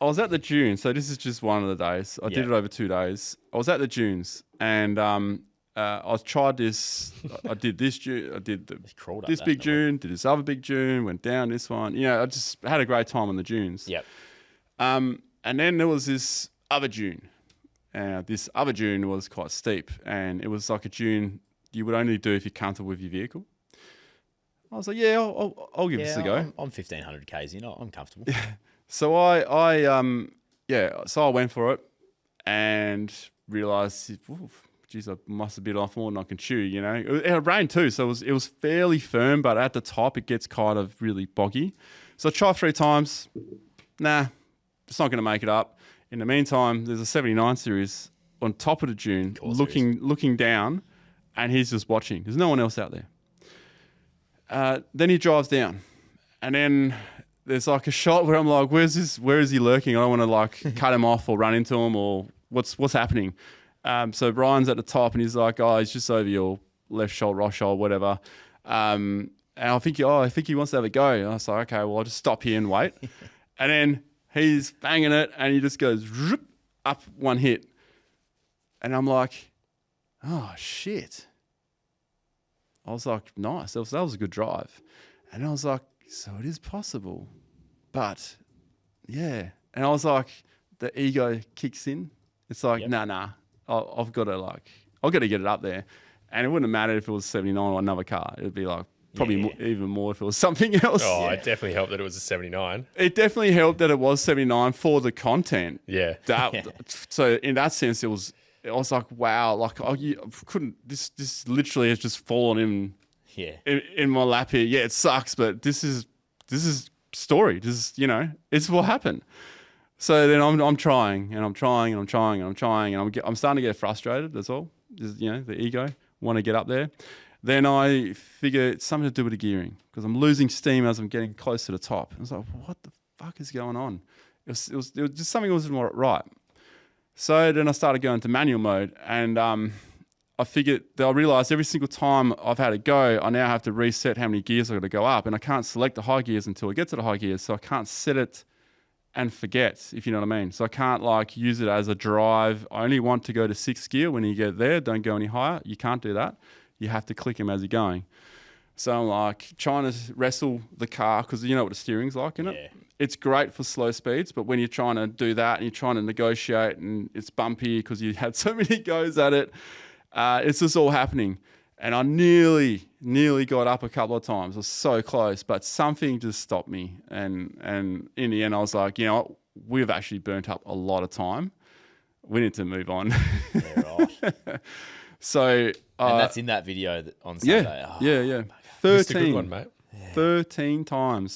I was at the dunes. So this is just one of the days. I did it over 2 days. I was at the dunes and I tried this. I did this dune. I did this big dune. Did this other big dune. Went down this one. You know, I just had a great time on the dunes. Yep. And then there was this other dune. This other dune was quite steep, and it was like a dune you would only do if you're comfortable with your vehicle. I was like, yeah, I'll give this a go. I'm 1,500 k's, you know, I'm comfortable. So so I went for it and realised, geez, I must have bit off more than I can chew, you know. It rained too, so it was fairly firm, but at the top it gets kind of really boggy. So I tried 3 times. Nah, it's not going to make it up. In the meantime, there's a 79 series on top of the dune, looking down, and he's just watching. There's no one else out there. Then he drives down, and then there's like a shot where I'm like, where is he lurking? I don't want to like cut him off or run into him or what's happening. So Brian's at the top, and he's like, oh, he's just over your left shoulder, right shoulder, whatever. And I think he wants to have a go. And I was like, okay, well, I'll just stop here and wait. And then he's banging it, and he just goes up one hit. And I'm like, oh, shit. I was like, nice. That was a good drive. And I was like, so it is possible. But, yeah. And I was like, the ego kicks in. It's like, nah. I've got to get it up there. And it wouldn't have mattered if it was 79 or another car. It'd be like, probably even more if it was something else. Oh, it definitely helped that it was a 79. It definitely helped that it was 79 for the content. Yeah. So in that sense, I was like, wow, like this literally has just fallen in my lap here. Yeah, it sucks, but this is story. This is, you know, it's what happened. So then I'm trying and I'm trying and I'm trying and I'm trying and I'm starting to get frustrated. That's all. Just, you know, the ego, want to get up there. Then I figure it's something to do with the gearing because I'm losing steam as I'm getting close to the top. I was like, what the fuck is going on? It was just something wasn't right. So then I started going to manual mode, and I realized every single time I've had a go, I now have to reset how many gears I've got to go up, and I can't select the high gears until I get to the high gears, so I can't set it and forget, if you know what I mean. So I can't like use it as a drive. I only want to go to 6th gear when you get there. Don't go any higher. You can't do that. You have to click them as you're going. So I'm like trying to wrestle the car because you know what the steering's like in it. It's great for slow speeds, but when you're trying to do that and you're trying to negotiate and it's bumpy because you had so many goes at it, it's just all happening. And I nearly got up a couple of times. I was so close, but something just stopped me. And in the end, I was like, you know, we've actually burnt up a lot of time. We need to move on. Yeah, right. So and that's in that video on Sunday. Yeah. 13. Missed a good one, mate. 13 times